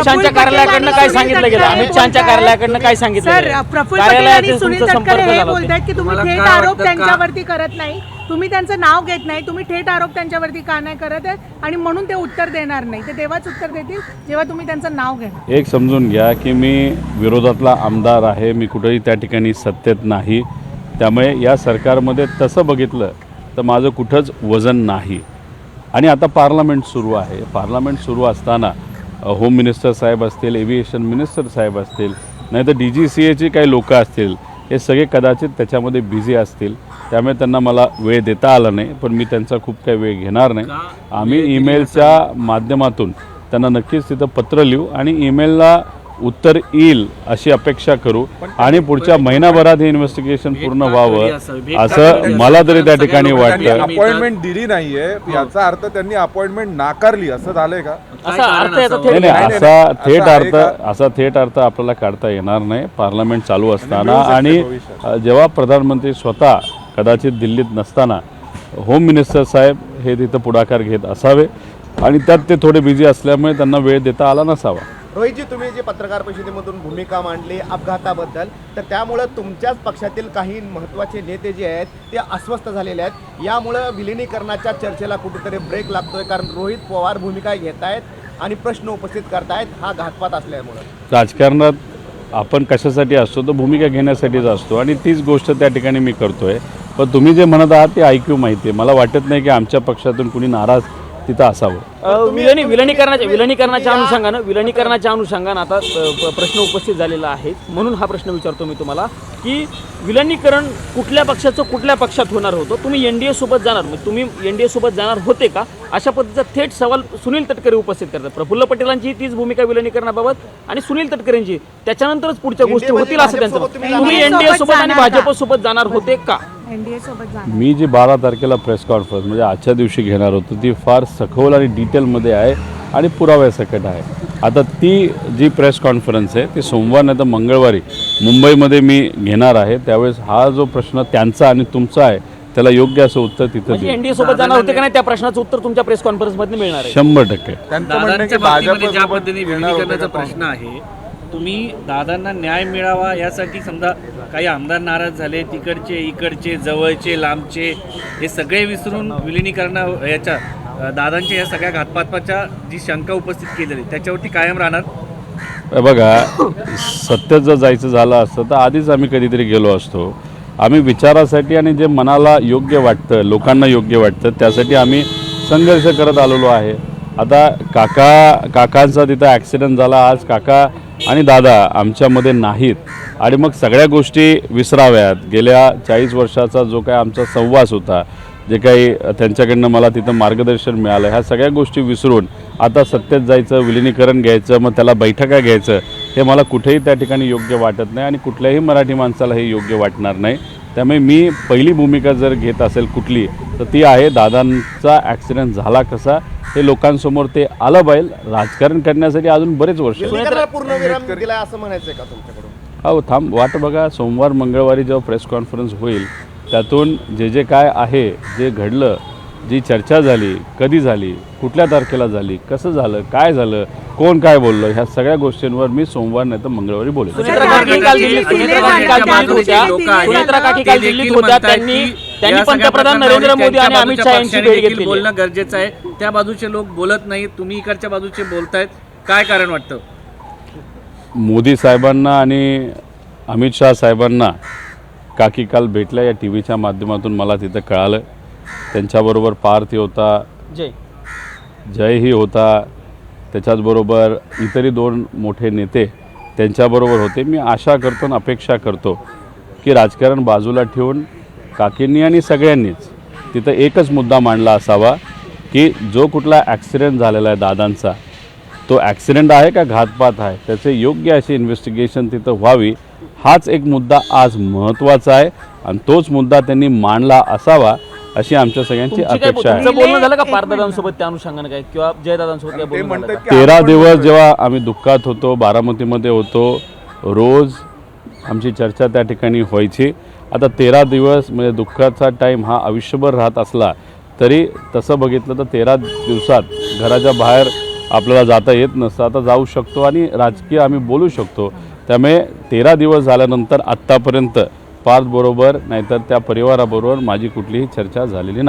शहाच्या कार्यालयाकडनं काय सांगितलं गेलं? अमित शहाच्या कार्यालयाकडनं काय सांगितलं गेलं? प्रफुल्ल पटेल आणि सुनील तटकरे हे बोलतायत की तुम्ही थेट आरोप त्यांच्यावरती करत नाही, तुम्ही त्यांचं नाव घेत नाही, तुम्ही थेट आरोप त्यांच्यावरती का नाही करत आहे आणि म्हणून ते उत्तर देणार नाही. ते तेव्हाच उत्तर देतील जेव्हा तुम्ही त्यांचं नाव घ्या. एक समजून घ्या की मी विरोधातला आमदार आहे, मी कुठेही त्या ठिकाणी सत्तेत नाही. त्यामुळे या सरकारमध्ये तसं बघितलं तर माझं कुठंच वजन नाही. आणि आता पार्लमेंट सुरू आहे. पार्लमेंट सुरू असताना होम मिनिस्टर साहेब असतील, एव्हिएशन मिनिस्टर साहेब असतील, नाही तर DGCAची काही लोक असतील, हे सगळे कदाचित त्याच्यामध्ये बिझी असतील. त्यामुळे त्यांना मला वेळ देता आला नाही, पण मी त्यांचा खूप काही वेळ घेणार नाही. आम्ही ईमेलच्या माध्यमातून त्यांना नक्कीच तिथं पत्र लिहू आणि ईमेलला उत्तर येईल अशी अपेक्षा करू आणि पुढच्या महिनाभरात हे इन्व्हेस्टिगेशन पूर्ण व्हावं असं मला तरी त्या ठिकाणी वाटतं. अपॉइंटमेंट दिली नाहीये याचा अर्थ त्यांनी अपॉइंटमेंट नाकारली असं झालंय का? असा थेट अर्थ आपल्याला काढता येणार नाही पार्लमेंट चालू असताना. आणि जेव्हा प्रधानमंत्री स्वतः कदाचित दिल्लीत नसताना होम मिनिस्टर साहेब हे तिथं पुढाकार घेत असावे आणि त्यात ते थोडे बिझी असल्यामुळे त्यांना वेळ देता आला नसावा. रोहितजी, तुम्ही जे पत्रकार परिषदेमधून भूमिका मांडली अपघाताबद्दल, तर त्यामुळं तुमच्याच पक्षातील काही महत्त्वाचे नेते जे आहेत ते अस्वस्थ झालेले आहेत. यामुळं विलिनीकरणाच्या चर्चेला कुठेतरी ब्रेक लागतोय, कारण रोहित पवार भूमिका घेत आहेत आणि प्रश्न उपस्थित करतायत हा घातपात असल्यामुळं. राजकारणात आपण कशासाठी असतो तर भूमिका घेण्यासाठीच असतो आणि तीच गोष्ट त्या ठिकाणी मी करतोय. पण तुम्ही जे म्हणत आहात ते ऐकू माहिती आहे. मला वाटत नाही की आमच्या पक्षातून कुणी नाराज तिथं असावं. विलनीकरणाच्या अनुषंगानं आता प्रश्न उपस्थित झालेला आहे. म्हणून हा प्रश्न विचारतो मी तुम्हाला की विलनीकरण कुठल्या पक्षाचं कुठल्या पक्षात होणार होतं? तुम्ही NDA सोबत जाणार, तुम्ही NDA सोबत जाणार होते का? अशा पद्धतीचा थेट सवाल सुनील तटकरे उपस्थित करतात. प्रफुल्ल पटेलांची तीच भूमिका विलनीकरणाबाबत आणि सुनील तटकरेंची त्याच्यानंतरच पुढच्या गोष्टी होतील असं त्यांचं. तुम्ही NDA सोबत आणि भाजप सोबत जाणार होते का? मी जी 12 तारखेला प्रेस कॉन्फरन्स म्हणजे आजच्या दिवशी घेणार होतो ती फार सखोल आणि डिटेलमध्ये आहे आणि पुराव्यासकट आहे. आता ती जी प्रेस कॉन्फरन्स आहे ती सोमवार नाही तर मंगळवारी मुंबईमध्ये मी घेणार आहे. त्यावेळेस हा जो प्रश्न त्यांचा आणि तुमचा आहे त्याला योग्य असं उत्तर तिथं NDA सोबत जाणार होते का नाही त्या प्रश्नाचं उत्तर तुमच्या प्रेस कॉन्फरन्समध्ये मिळणार आहे. 100%. त्यांचं म्हणणं आहे की भाजप ज्या पद्धतीने विलीनीकरणाचा प्रश्न आहे, तुम्ही दादांना न्याय मिळावा यासाठी समजा काही आमदार नाराज झाले, तिकडचे इकडचे जवळचे लांबचे हे सगळे विसरून विलीनीकरणा याच्या दादांच्या या सगळ्या घातपाताच्या जी शंका उपस्थित केलेली त्याच्यावरती कायम राहणार. बघा, सत्य जर जायचं झालं असतं तर आधीच आम्ही कधीतरी गेलो असतो. आम्ही विचारासाठी आणि जे मनाला योग्य वाटतं, लोकांना योग्य वाटतं त्यासाठी आम्ही संघर्ष करत आलेलो आहे. आता काकांचा तिथं ॲक्सिडेंट झाला, आज काका आणि दादा आमच्यामध्ये नाहीत आणि मग सगळ्या गोष्टी विसराव्यात. गेल्या 40 वर्षाचा जो काय आमचा सहवास होता, जे काही त्यांच्याकडनं मला तिथं मार्गदर्शन मिळालं, ह्या सगळ्या गोष्टी विसरून आता सत्तेत जायचं, विलिनीकरण घ्यायचं, मग त्याला बैठका घ्यायचं, हे मला कुठेही त्या ठिकाणी योग्य वाटत नाही आणि कुठल्याही मराठी माणसाला हे योग्य वाटणार नाही. त्यामुळे मी पहिली भूमिका जर घेत असेल कुठली तर ती आहे दादांचा ॲक्सिडेंट झाला कसा हे लोकांसमोर ते आलं पाहिजे. राजकारण करण्यासाठी अजून बरेच वर्ष पूर्ण विराम दिलाय असं म्हणायचंय का तुमच्याकडून? हो, थांब वाट बघा. सोमवार मंगळवारी जेव्हा प्रेस कॉन्फरन्स होईल त्यातून जे काय आहे, जे घडलं, जी चर्चा झाली, कधी झाली, कुठल्या तारखेला झाली, कसं झालं, काय झालं, कोण काय बोललं, ह्या सगळ्या गोष्टींवर मी सोमवार नाही तर मंगळवारी बोलेन. सुनेत्रा काठी दिल्लीत होत्या. त्यांनी पंतप्रधान नरेंद्र मोदी आणि अमित शहा यांची भेट घेतली. बोलणं गरजेचं आहे. त्या बाजूचे लोक बोलत नाहीत, तुम्ही इकडच्या बाजूचे बोलतायत, काय कारण वाटतं? मोदी साहेबांना आणि अमित शहा साहेबांना काकी काल भेटल्या या TVच्या माध्यमातून मला तिथं कळालं. त्यांच्याबरोबर पार्थी होता, जयही होता, त्याच्याचबरोबर इतरही 2 मोठे नेते त्यांच्याबरोबर होते. मी आशा करतो आणि अपेक्षा करतो की राजकारण बाजूला ठेवून काकींनी आणि सगळ्यांनीच तिथं एकच मुद्दा मांडला असावा की जो कुठला ॲक्सिडेंट झालेला आहे दादांचा, तो ॲक्सिडेंट आहे का घातपात आहे, त्याचे योग्य अशी इन्व्हेस्टिगेशन तिथं व्हावी. हाच एक मुद्दा आज महत्त्वाचा आहे आणि तोच मुद्दा त्यांनी मांडला असावा अशी आमच्या सगळ्यांची अपेक्षा आहे. बोलणं झालं का पारदादांसोबत त्या अनुषंगाने काय किंवा जयदादांसोबत काय बोलणं झालं? 13 दिवस जेव्हा आम्ही दुःखात होतो, बारामतीमध्ये होतो, रोज आमची चर्चा त्या ठिकाणी व्हायची. आता 13 दिवस म्हणजे दुःखाचा टाईम हा आयुष्यभर राहत असला तरी तसं बघितलं तर 13 दिवसात घराच्या बाहेर आपल्याला जाता येत नसतं, आता जाऊ शकतो आणि राजकीय आम्ही बोलू शकतो. त्यामुळे 13 दिवस झाल्यानंतर आत्तापर्यंत पार्थबरोबर नाहीतर त्या परिवाराबरोबर माझी कुठलीही चर्चा झालेली नाही.